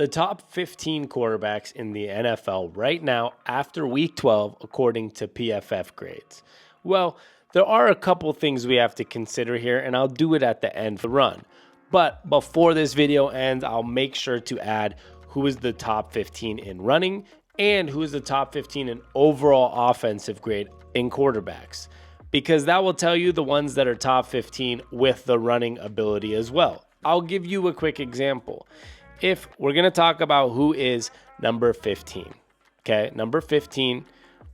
the top 15 quarterbacks in the NFL right now after Week 12, according to PFF grades. Well, there are a couple things we have to consider here, and I'll do it at the end of the run. But before this video ends, I'll make sure to add who is the top 15 in running and who is the top 15 in overall offensive grade in quarterbacks, because that will tell you the ones that are top 15 with the running ability as well. I'll give you a quick example. If we're going to talk about who is number 15, okay, number 15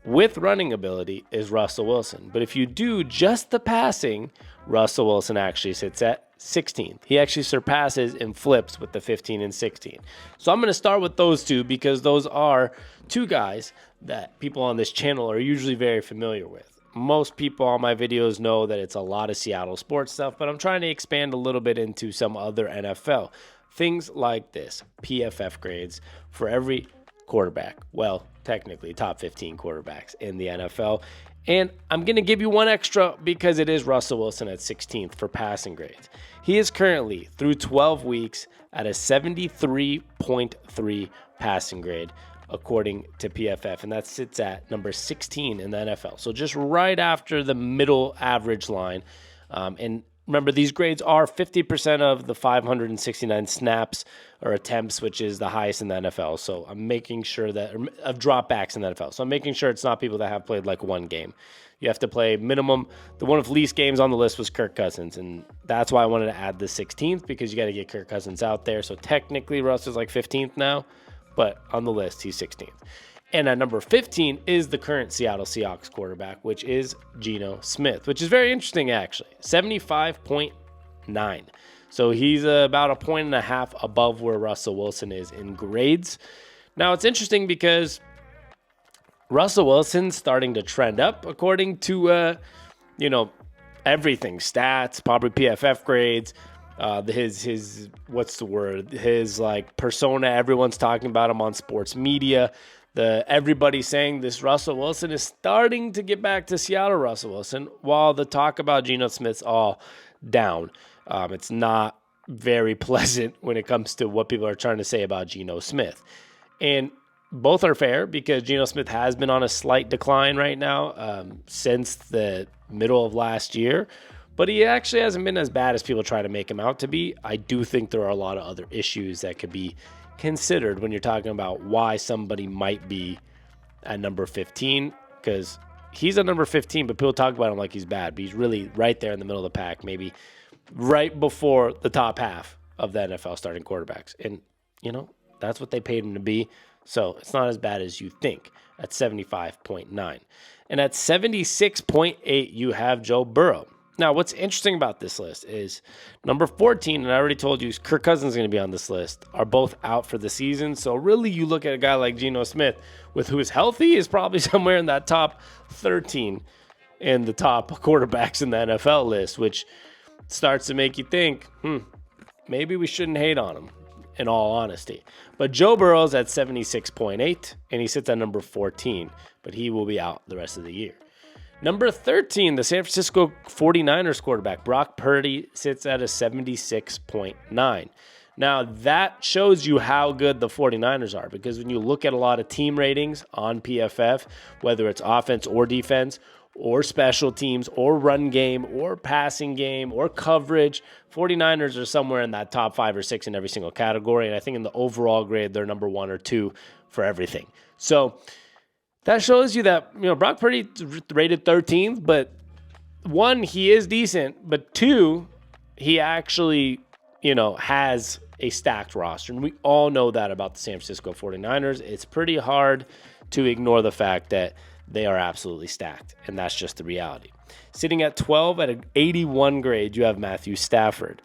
with running ability is Russell Wilson. But if you do just the passing, Russell Wilson actually sits at 16th. He actually surpasses and flips with the 15 and 16. So I'm going to start with those two because those are two guys that people on this channel are usually very familiar with. Most people on my videos know that it's a lot of Seattle sports stuff, but I'm trying to expand a little bit into some other NFL. Things like this, PFF grades for every quarterback. Well, technically top 15 quarterbacks in the NFL. And I'm going to give you one extra because it is Russell Wilson at 16th for passing grades. He is currently, through 12 weeks, at a 73.3 passing grade, according to PFF. And that sits at number 16 in the NFL. So just right after the middle average line. And remember, these grades are 50% of the 569 snaps or attempts, which is the highest in the NFL. So I'm making sure that, of dropbacks in the NFL. So I'm making sure it's not people that have played like one game. You have to play minimum. The one with least games on the list was Kirk Cousins. And that's why I wanted to add the 16th, because you got to get Kirk Cousins out there. So technically Russ is like 15th now, but on the list, he's 16th. And at number 15 is the current Seattle Seahawks quarterback, which is Geno Smith, which is very interesting, actually. 75.9. So he's about a point and a half above where Russell Wilson is in grades. Now, it's interesting because Russell Wilson's starting to trend up according to, everything. Stats, probably PFF grades, his what's the word? His, persona. Everyone's talking about him on sports media. Everybody's saying this Russell Wilson is starting to get back to Seattle Russell Wilson, while the talk about Geno Smith's all down. It's not very pleasant when it comes to what people are trying to say about Geno Smith. And both are fair because Geno Smith has been on a slight decline right now since the middle of last year. But he actually hasn't been as bad as people try to make him out to be. I do think there are a lot of other issues that could be considered when you're talking about why somebody might be at number 15, because he's at number 15, but people talk about him like he's bad, but he's really right there in the middle of the pack, maybe right before the top half of the NFL starting quarterbacks. And, that's what they paid him to be. So it's not as bad as you think at 75.9. And at 76.8, you have Joe Burrow. Now, what's interesting about this list is number 14, and I already told you Kirk Cousins is going to be on this list, are both out for the season. So really, you look at a guy like Geno Smith, with who is healthy, is probably somewhere in that top 13 in the top quarterbacks in the NFL list, which starts to make you think, maybe we shouldn't hate on him, in all honesty. But Joe Burrow's at 76.8, and he sits at number 14, but he will be out the rest of the year. Number 13, the San Francisco 49ers quarterback, Brock Purdy, sits at a 76.9. Now, that shows you how good the 49ers are, because when you look at a lot of team ratings on PFF, whether it's offense or defense or special teams or run game or passing game or coverage, 49ers are somewhere in that top 5 or 6 in every single category. And I think in the overall grade, they're number 1 or 2 for everything. So that shows you that, Brock Purdy rated 13th, but 1, he is decent, but 2, he actually, has a stacked roster. And we all know that about the San Francisco 49ers. It's pretty hard to ignore the fact that they are absolutely stacked, and that's just the reality. Sitting at 12 at an 81 grade, you have Matthew Stafford.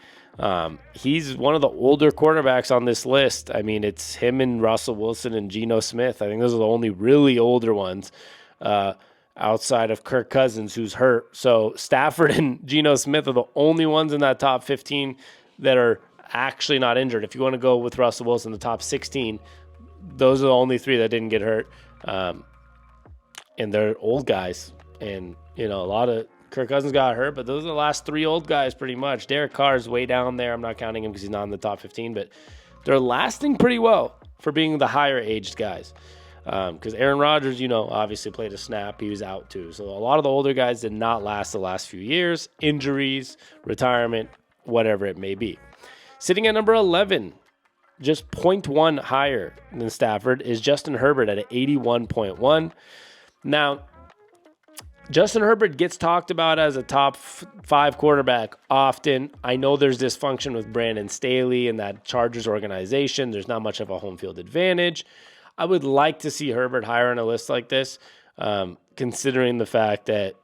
He's one of the older quarterbacks on this list. I mean, it's him and Russell Wilson and Geno Smith. I think those are the only really older ones outside of Kirk Cousins, who's hurt. So Stafford and Geno Smith are the only ones in that top 15 that are actually not injured. If you want to go with Russell Wilson, the top 16, those are the only 3 that didn't get hurt. And they're old guys. And, a lot of Kirk Cousins got hurt, but those are the last 3 old guys pretty much. Derek Carr is way down there. I'm not counting him because he's not in the top 15, but they're lasting pretty well for being the higher aged guys. Because Aaron Rodgers, obviously played a snap. He was out too. So a lot of the older guys did not last the last few years. Injuries, retirement, whatever it may be. Sitting at number 11, just 0.1 higher than Stafford, is Justin Herbert at an 81.1. Now, Justin Herbert gets talked about as a top 5 quarterback often. I know there's dysfunction with Brandon Staley and that Chargers organization. There's not much of a home field advantage. I would like to see Herbert higher on a list like this, considering the fact that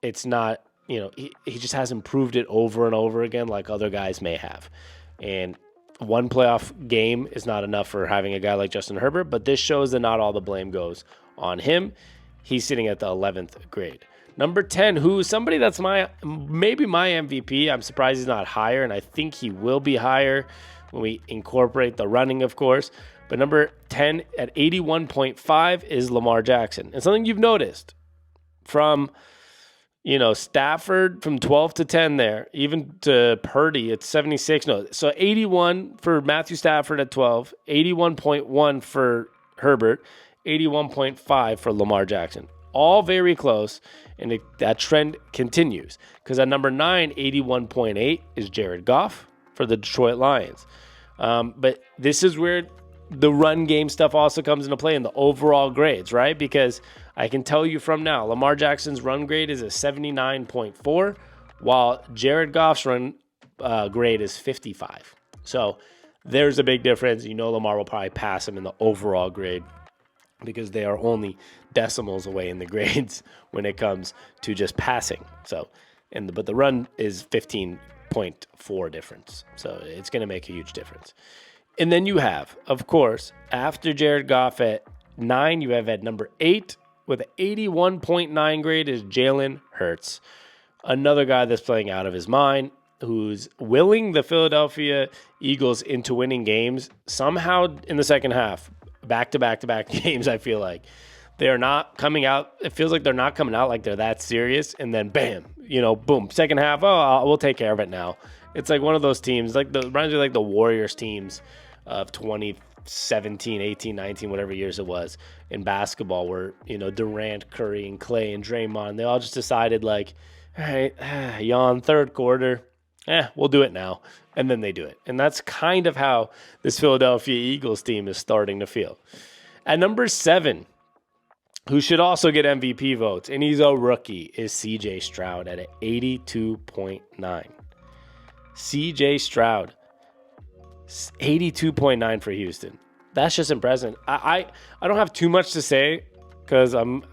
it's not, he just hasn't proved it over and over again like other guys may have. And one playoff game is not enough for having a guy like Justin Herbert, but this shows that not all the blame goes on him. He's sitting at the 11th grade. Number 10, who's somebody that's maybe my MVP. I'm surprised he's not higher, and I think he will be higher when we incorporate the running, of course. But number 10 at 81.5 is Lamar Jackson. And something you've noticed from, Stafford from 12 to 10 there, even to Purdy at 76. No, so 81 for Matthew Stafford at 12, 81.1 for Herbert, 81.5 for Lamar Jackson. All very close, and that trend continues. Because at number 9, 81.8 is Jared Goff for the Detroit Lions. But this is where the run game stuff also comes into play in the overall grades, right? Because I can tell you from now, Lamar Jackson's run grade is a 79.4, while Jared Goff's run grade is 55. So there's a big difference. Lamar will probably pass him in the overall grade because they are only decimals away in the grades when it comes to just passing. So, but the run is 15.4 difference. So it's going to make a huge difference. And then you have, of course, after Jared Goff at 9, you have at number 8 with an 81.9 grade is Jalen Hurts. Another guy that's playing out of his mind, who's willing the Philadelphia Eagles into winning games somehow in the second half. Back-to-back games, I feel like. They're not coming out. It feels like they're not coming out like they're that serious. And then, bam, boom, second half, we'll take care of it now. It's like one of those teams, reminds me like the Warriors teams of 2017, 18, 19, whatever years it was in basketball where, Durant, Curry, and Clay and Draymond, they all just decided like, all right, yawn, third quarter, we'll do it now. And then they do it. And that's kind of how this Philadelphia Eagles team is starting to feel. At number 7, who should also get MVP votes, and he's a rookie, is CJ Stroud at an 82.9. CJ Stroud, 82.9 for Houston. That's just impressive. I don't have too much to say because I don't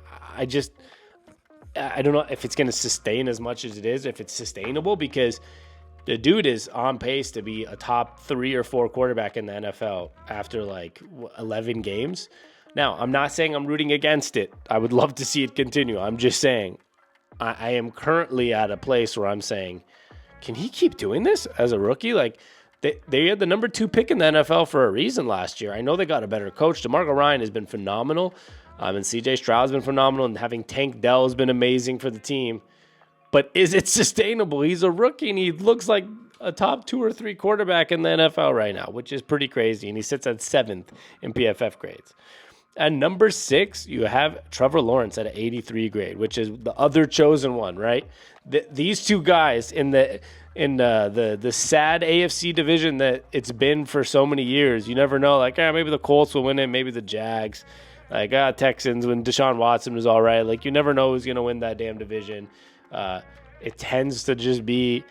know if it's going to sustain as much as it is, if it's sustainable, because the dude is on pace to be a top 3 or 4 quarterback in the NFL after 11 games. Now, I'm not saying I'm rooting against it. I would love to see it continue. I'm just saying I am currently at a place where I'm saying, can he keep doing this as a rookie? They had the number 2 pick in the NFL for a reason last year. I know they got a better coach. DeMarco Ryan has been phenomenal, and CJ Stroud's been phenomenal, and having Tank Dell has been amazing for the team. But is it sustainable? He's a rookie, and he looks like a top 2 or 3 quarterback in the NFL right now, which is pretty crazy, and he sits at 7th in PFF grades. At number 6, you have Trevor Lawrence at an 83 grade, which is the other chosen one, right? These two guys in the sad AFC division that it's been for so many years. You never know, maybe the Colts will win it, maybe the Jags, Texans when Deshaun Watson was all right. You never know who's going to win that damn division. It tends to just be,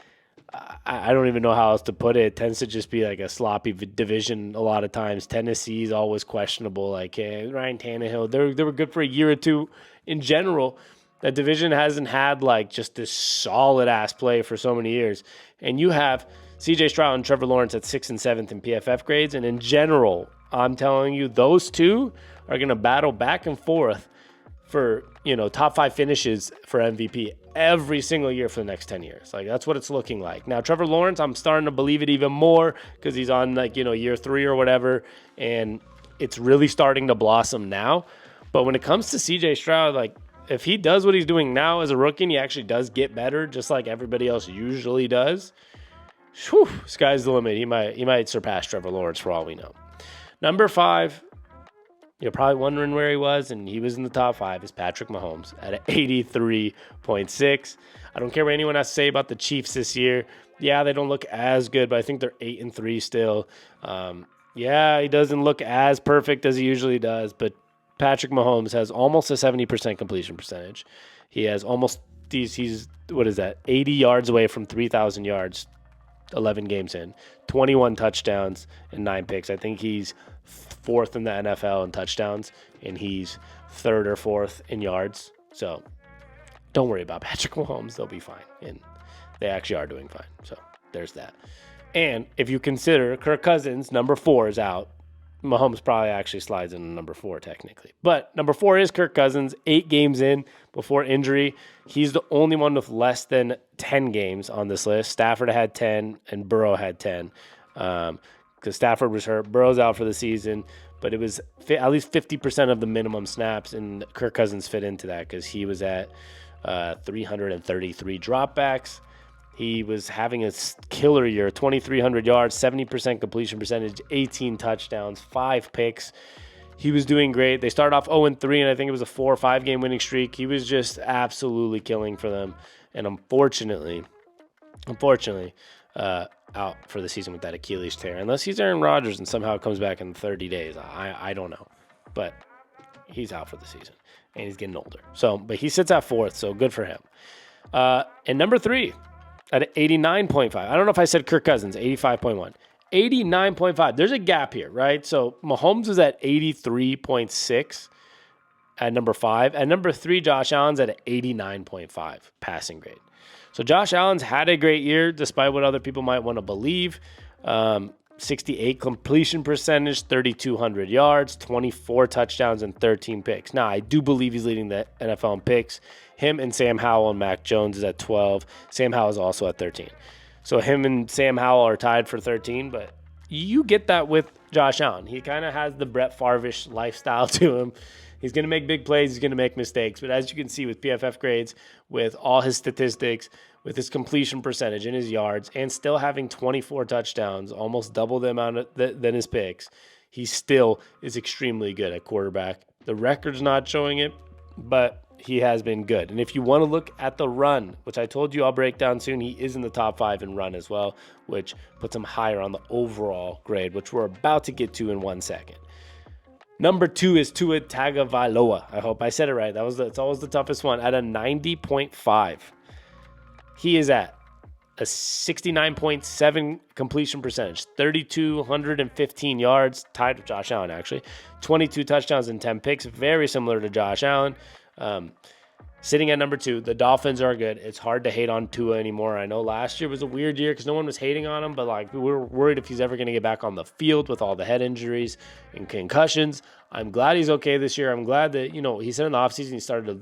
I don't even know how else to put it. It tends to just be a sloppy division a lot of times. Tennessee's always questionable. Ryan Tannehill, they were good for a year or two. In general, that division hasn't had just this solid-ass play for so many years. And you have CJ Stroud and Trevor Lawrence at 6th and 7th in PFF grades. And in general, I'm telling you, those two are going to battle back and forth for, top 5 finishes for MVP every single year for the next 10 years. That's what it's looking like. Now, Trevor Lawrence, I'm starting to believe it even more because he's on year 3 or whatever, and it's really starting to blossom now. But when it comes to CJ Stroud, if he does what he's doing now as a rookie and he actually does get better, just like everybody else usually does, whew, sky's the limit. He might surpass Trevor Lawrence for all we know. Number 5, you're probably wondering where he was, and he was in the top 5, is Patrick Mahomes at an 83.6. I don't care what anyone has to say about the Chiefs this year. Yeah, they don't look as good, but I think they're 8-3 still. Yeah, he doesn't look as perfect as he usually does, but Patrick Mahomes has almost a 70% completion percentage. He has almost he's 80 yards away from 3,000 yards, 11 games in, 21 touchdowns and 9 picks. I think he's 4th in the NFL in touchdowns, and he's 3rd or 4th in yards. So don't worry about Patrick Mahomes. They'll be fine, and they actually are doing fine. So there's that. And if you consider Kirk Cousins, number 4 is out, Mahomes probably actually slides into number 4 technically. But number 4 is Kirk Cousins, 8 games in before injury. He's the only one with less than 10 games on this list. Stafford had 10 and Burrow had 10 because Stafford was hurt. Burrow's out for the season, but it was at least 50% of the minimum snaps, and Kirk Cousins fit into that because he was at 333 dropbacks. He was having a killer year, 2,300 yards, 70% completion percentage, 18 touchdowns, 5 picks. He was doing great. They started off 0-3, and I think it was a 4 or 5 game winning streak. He was just absolutely killing for them. And unfortunately, out for the season with that Achilles tear. Unless he's Aaron Rodgers and somehow it comes back in 30 days. I don't know. But he's out for the season, and he's getting older. But he sits at 4th, so good for him. And number 3, at 89.5. I don't know if I said Kirk Cousins, 85.1. 89.5. There's a gap here, right? So Mahomes was at 83.6 at number 5. At number 3, Josh Allen's at 89.5 passing grade. So Josh Allen's had a great year, despite what other people might want to believe. 68 completion percentage, 3,200 yards, 24 touchdowns, and 13 picks. Now, I do believe he's leading the NFL in picks. Him and Sam Howell and Mac Jones is at 12. Sam Howell is also at 13. So him and Sam Howell are tied for 13, but you get that with Josh Allen. He kind of has the Brett Favre-ish lifestyle to him. He's going to make big plays. He's going to make mistakes. But as you can see with PFF grades, with all his statistics, with his completion percentage and his yards, and still having 24 touchdowns, almost double the amount than his picks, he still is extremely good at quarterback. The record's not showing it, but he has been good. And if you want to look at the run, which I told you I'll break down soon, he is in the top 5 in run as well, which puts him higher on the overall grade, which we're about to get to in 1 second. Number 2 is Tua Tagovailoa. I hope I said it right. It's always the toughest one. At a 90.5. He is at a 69.7 completion percentage, 3,215 yards, tied with Josh Allen actually, 22 touchdowns and 10 picks, very similar to Josh Allen. Sitting at number 2, the Dolphins are good. It's hard to hate on Tua anymore. I know last year was a weird year because no one was hating on him, but we were worried if he's ever going to get back on the field with all the head injuries and concussions. I'm glad he's okay this year. I'm glad that, he said in the offseason he started to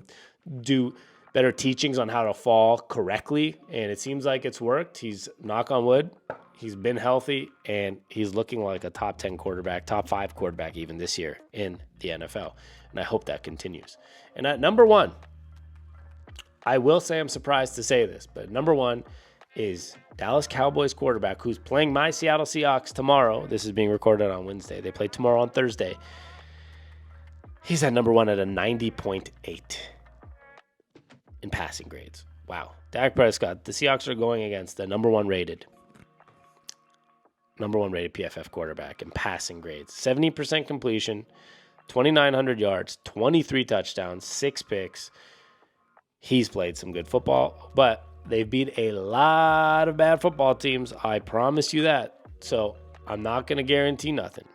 do better teachings on how to fall correctly, and it seems like it's worked. He's, knock on wood, he's been healthy, and he's looking like a top 10 quarterback, top 5 quarterback even this year in the NFL, and I hope that continues. And at number 1, I will say I'm surprised to say this, but number 1 is Dallas Cowboys quarterback who's playing my Seattle Seahawks tomorrow. This is being recorded on Wednesday. They play tomorrow on Thursday. He's at number 1 at a 90.8 in passing grades. Wow. Dak Prescott, the Seahawks are going against the number 1 rated PFF quarterback in passing grades. 70% completion, 2,900 yards, 23 touchdowns, 6 picks. He's played some good football, but they've beat a lot of bad football teams. I promise you that. So I'm not going to guarantee nothing.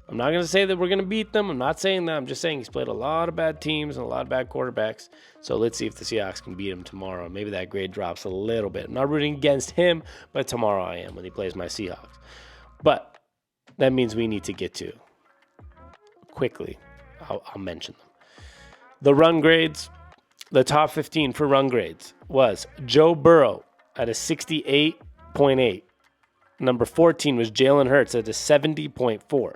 I'm not going to say that we're going to beat them. I'm not saying that. I'm just saying he's played a lot of bad teams and a lot of bad quarterbacks. So let's see if the Seahawks can beat him tomorrow. Maybe that grade drops a little bit. I'm not rooting against him, but tomorrow I am when he plays my Seahawks. But that means we need to get to quickly. I'll mention them. The run grades, the top 15 for run grades was Joe Burrow at a 68.8. Number 14 was Jalen Hurts at a 70.4.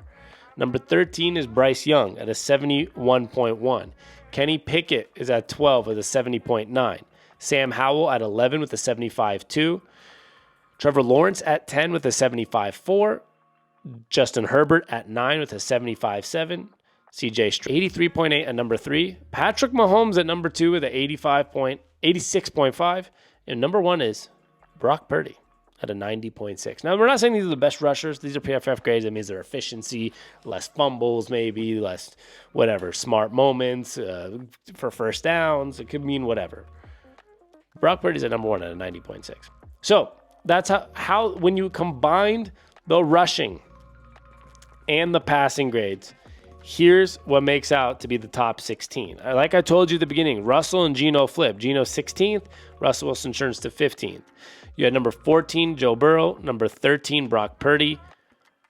Number 13 is Bryce Young at a 71.1. Kenny Pickett is at 12 with a 70.9. Sam Howell at 11 with a 75.2. Trevor Lawrence at 10 with a 75.4. Justin Herbert at 9 with a 75.7. CJ Stroud 83.8 at number 3. Patrick Mahomes at number 2 with an 86.5. And number 1 is Brock Purdy at a 90.6. Now, we're not saying these are the best rushers. These are PFF grades. That means their efficiency, less fumbles maybe, less whatever, smart moments for first downs. It could mean whatever. Brock Purdy's at number 1 at a 90.6. So that's how when you combined the rushing and the passing grades, here's what makes out to be the top 16. Like I told you at the beginning, Russell and Geno flip. Geno 16th, Russell Wilson turns to 15th. You had number 14, Joe Burrow. Number 13, Brock Purdy.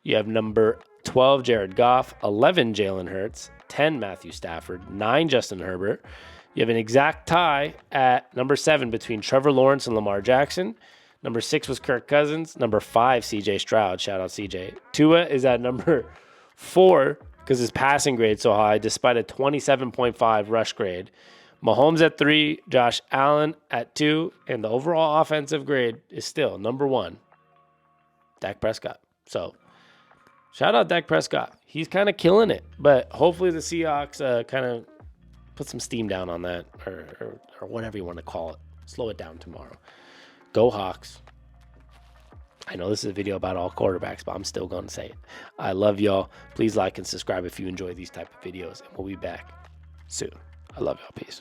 You have number 12, Jared Goff. 11, Jalen Hurts. 10, Matthew Stafford. 9, Justin Herbert. You have an exact tie at number 7 between Trevor Lawrence and Lamar Jackson. Number 6 was Kirk Cousins. Number 5, CJ Stroud. Shout out CJ. Tua is at number 4 because his passing grade is so high despite a 27.5 rush grade. Mahomes at 3, Josh Allen at 2, and the overall offensive grade is still number 1, Dak Prescott. So, shout out Dak Prescott. He's kind of killing it, but hopefully the Seahawks kind of put some steam down on that, or whatever you want to call it. Slow it down tomorrow. Go Hawks. I know this is a video about all quarterbacks, but I'm still going to say it. I love y'all. Please like and subscribe if you enjoy these type of videos, and we'll be back soon. I love y'all. Peace.